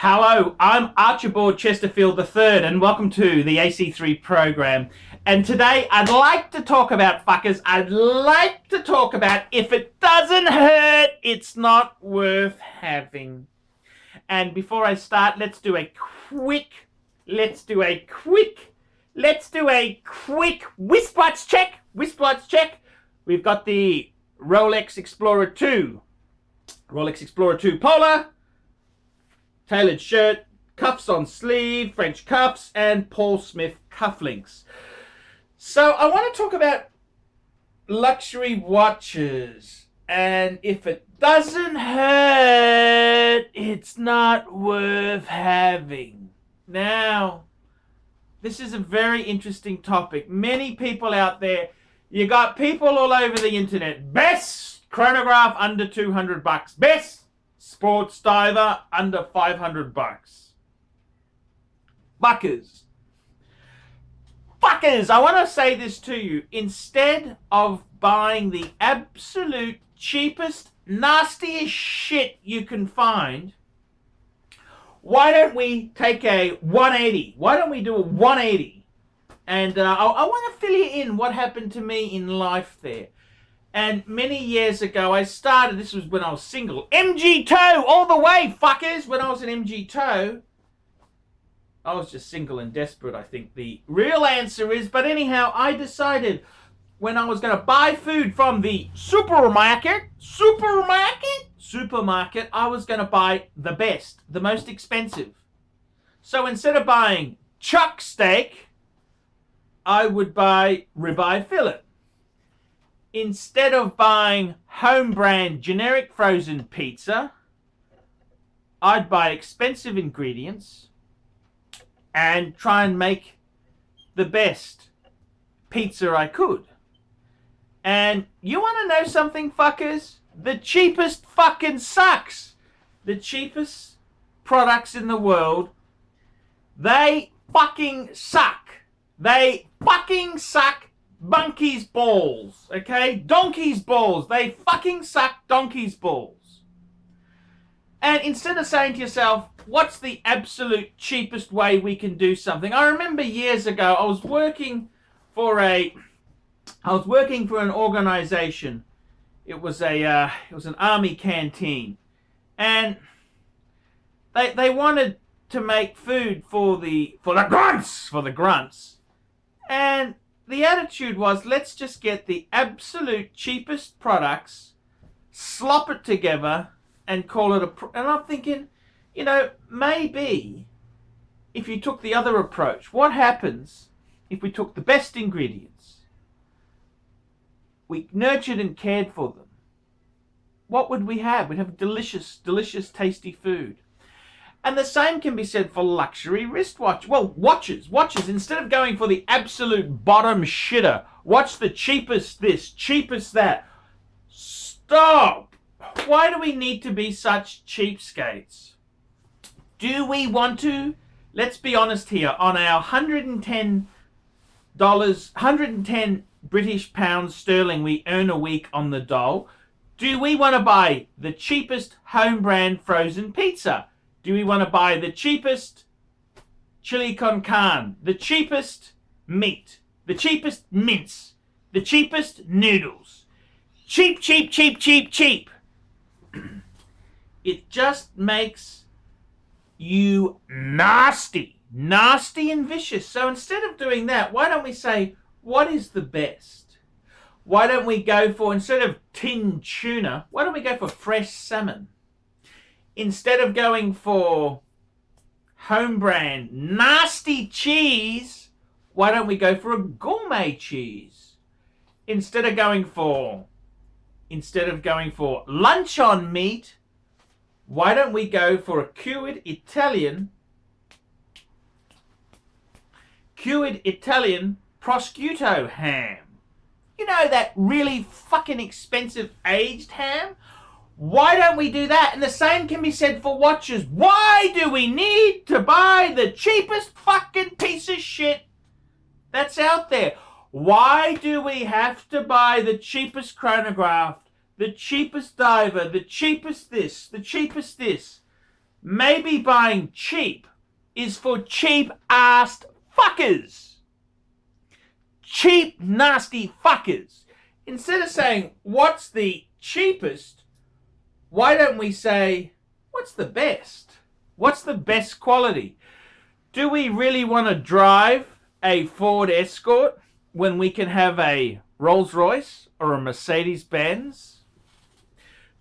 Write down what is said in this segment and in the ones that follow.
Hello, I'm Archibald Chesterfield III, and welcome to the AC3 program. And today I'd like to talk about fuckers. I'd like to talk about if it doesn't hurt, it's not worth having. And before I start, let's do a quick wristwatch check. We've got the Rolex Explorer 2 Polar, tailored shirt, cuffs on sleeve, French cuffs, and Paul Smith cufflinks. So I want to talk about luxury watches, and if it doesn't hurt, it's not worth having. Now, this is a very interesting topic. Many people out there, you got people all over the internet. Best chronograph under $200. Best sports diver under $500. Fuckers, I want to say this to you. Instead of buying the absolute cheapest, nastiest shit you can find, why don't we take a 180? Why don't we do a 180? And I want to fill you in what happened to me in life there. And many years ago, I started, this was when I was single, MG Toe all the way, fuckers. When I was an MG Toe, I was just single and desperate, I think the real answer is. But anyhow, I decided when I was going to buy food from the supermarket, I was going to buy the best, the most expensive. So instead of buying chuck steak, I would buy ribeye fillet. Instead of buying home brand generic frozen pizza, I'd buy expensive ingredients and try and make the best pizza I could. And you want to know something, fuckers? The cheapest fucking sucks. The cheapest products in the world, they fucking suck. They fucking suck. Monkey's balls, okay? Donkey's balls. They fucking suck donkey's balls. And instead of saying to yourself, what's the absolute cheapest way we can do something? I remember years ago, I was working for an organization. It was an army canteen. And they wanted to make food for the grunts. And the attitude was, let's just get the absolute cheapest products, slop it together, and call it and I'm thinking, maybe if you took the other approach, what happens if we took the best ingredients, we nurtured and cared for them? What would we have? We'd have delicious, delicious, tasty food. And the same can be said for luxury wristwatch. Well, watches. Instead of going for the absolute bottom shitter, watch the cheapest this, cheapest that. Stop! Why do we need to be such cheapskates? Do we want to? Let's be honest here. On our $110, 110 British pounds sterling we earn a week on the dole, do we want to buy the cheapest home brand frozen pizza? Do we want to buy the cheapest chili con carne, the cheapest meat, the cheapest mince, the cheapest noodles? Cheap. It just makes you nasty and vicious. So instead of doing that, why don't we say, what is the best? Why don't we go for, instead of tin tuna, why don't we go for fresh salmon? Instead of going for home brand nasty cheese, why don't we go for a gourmet cheese? Instead of going for luncheon meat, why don't we go for a cured Italian prosciutto ham? You know, that really fucking expensive aged ham? Why don't we do that? And the same can be said for watches. Why do we need to buy the cheapest fucking piece of shit that's out there? Why do we have to buy the cheapest chronograph, the cheapest diver, the cheapest this, the cheapest this? Maybe buying cheap is for cheap-assed fuckers. Cheap, nasty fuckers. Instead of saying, what's the cheapest, why don't we say, what's the best? What's the best quality? Do we really want to drive a Ford Escort when we can have a Rolls Royce or a Mercedes Benz?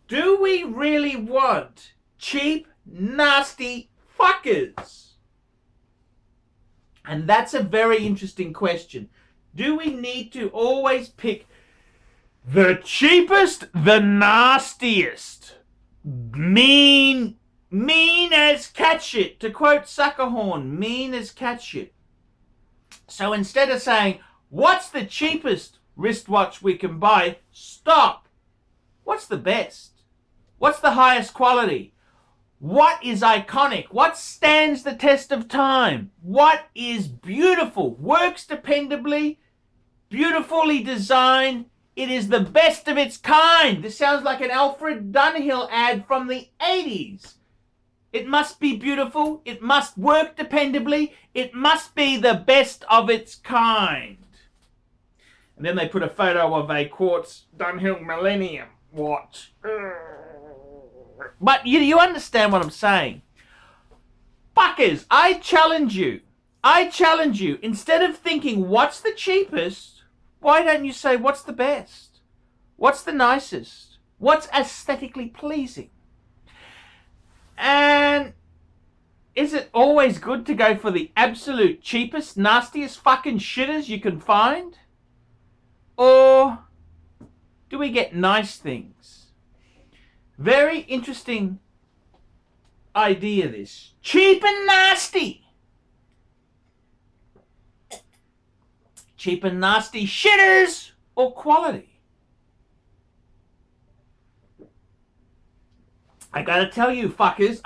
Do we really want cheap, nasty fuckers? And that's a very interesting question. Do we need to always pick the cheapest, the nastiest, mean as cat shit? To quote Suckerhorn, mean as cat shit. So instead of saying, what's the cheapest wristwatch we can buy? Stop. What's the best? What's the highest quality? What is iconic? What stands the test of time? What is beautiful? Works dependably, beautifully designed. It is the best of its kind. This sounds like an Alfred Dunhill ad from the 80s. It must be beautiful. It must work dependably. It must be the best of its kind. And then they put a photo of a quartz Dunhill Millennium watch. But you understand what I'm saying. Fuckers, I challenge you. Instead of thinking, what's the cheapest, why don't you say, what's the best? What's the nicest? What's aesthetically pleasing? And is it always good to go for the absolute cheapest, nastiest fucking shitters you can find? Or do we get nice things? Very interesting idea, this. Cheap and nasty. Cheap and nasty shitters or quality? I gotta tell you, fuckers,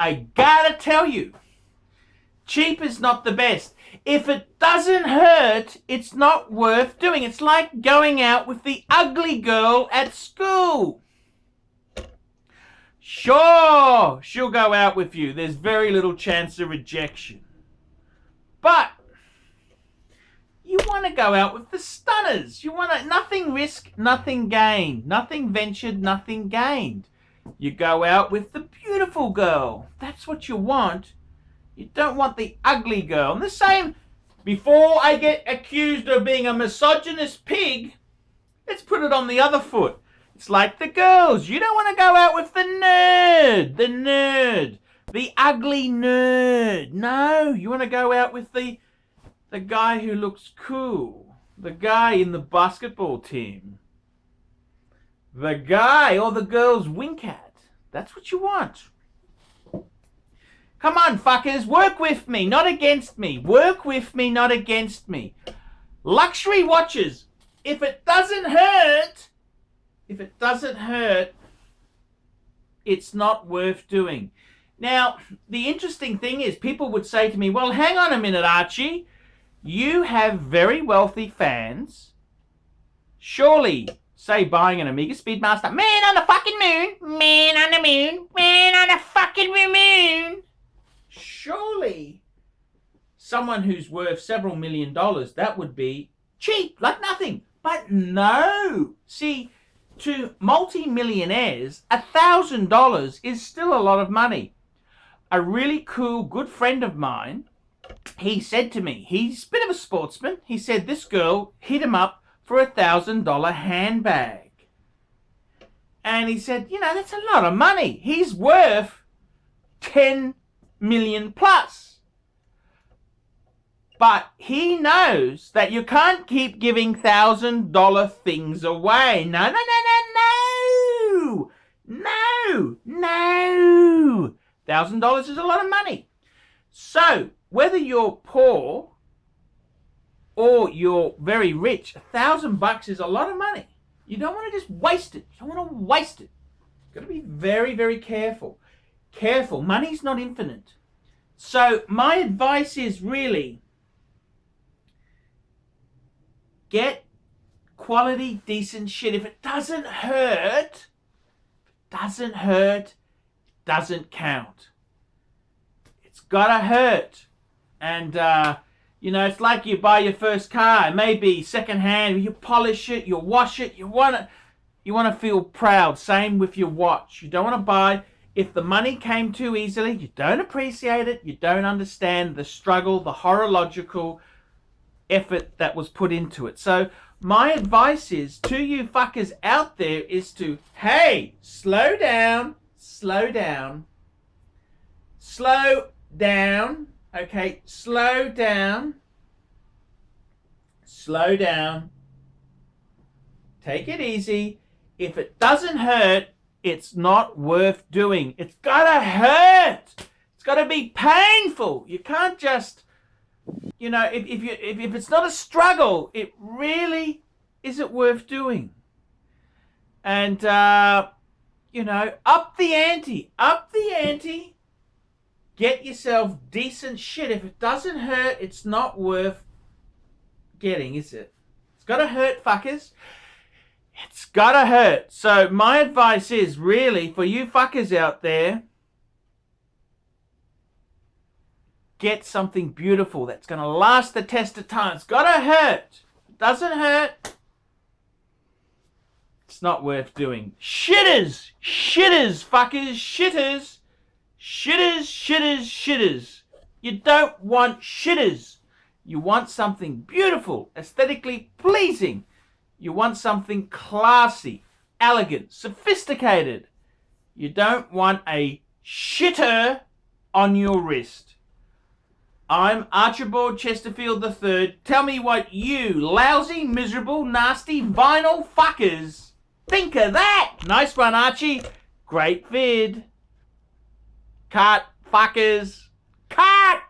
cheap is not the best. If it doesn't hurt, it's not worth doing. It's like going out with the ugly girl at school. Sure, she'll go out with you. There's very little chance of rejection. But you want to go out with the stunners. You want to, nothing risk, nothing gained. Nothing ventured, nothing gained. You go out with the beautiful girl. That's what you want. You don't want the ugly girl. And the same, before I get accused of being a misogynist pig, let's put it on the other foot. It's like the girls. You don't want to go out with the nerd, the ugly nerd. No, you want to go out with the guy who looks cool, the guy in the basketball team, the guy or the girls wink at. That's what you want. Come on, fuckers, work with me, not against me. Work with me, not against me. Luxury watches. If it doesn't hurt, it's not worth doing. Now, the interesting thing is, people would say to me, well, hang on a minute, Archie. You have very wealthy fans. Surely, say buying an Amiga Speedmaster, man on the fucking moon, man on the moon, man on the fucking moon. Surely, someone who's worth several $1 million, that would be cheap, like nothing. But no. See, to multi-millionaires, $1,000 is still a lot of money. A really cool, good friend of mine, he said to me, he's a bit of a sportsman, he said this girl hit him up for $1,000 handbag. And he said, you know, that's a lot of money. He's worth 10 million plus. But he knows that you can't keep giving $1,000 things away. No. $1,000 is a lot of money. So, whether you're poor or you're very rich, $1,000 is a lot of money. You don't want to just waste it. You don't want to waste it. You've got to be very, very careful. Careful. Money's not infinite. So, my advice is really, get quality, decent shit. If it doesn't hurt, doesn't count. It's gotta hurt. And, you know, it's like you buy your first car. It may be second hand. You polish it, you wash it. You want to feel proud. Same with your watch. You don't want to buy. If the money came too easily, you don't appreciate it. You don't understand the struggle, the horological effort that was put into it. So my advice is to you fuckers out there is to, hey, slow down, slow down, slow down. Okay, slow down. Slow down. Take it easy. If it doesn't hurt, it's not worth doing. It's gotta hurt. It's gotta be painful. You can't just, you know, if it's not a struggle, it really isn't worth doing. And, you know, up the ante. Up the ante. Get yourself decent shit. If it doesn't hurt, it's not worth getting, is it? It's gotta hurt, fuckers. It's gotta hurt. So my advice is really for you fuckers out there, get something beautiful that's gonna last the test of time. It's gotta hurt. If it doesn't hurt, it's not worth doing. Shitters! Shitters, fuckers! Shitters! Shitters, shitters, shitters. You don't want shitters. You want something beautiful, aesthetically pleasing. You want something classy, elegant, sophisticated. You don't want a shitter on your wrist. I'm Archibald Chesterfield III. Tell me what you lousy, miserable, nasty, vinyl fuckers think of that. Nice one, Archie. Great vid. Cut, fuckers. Cut!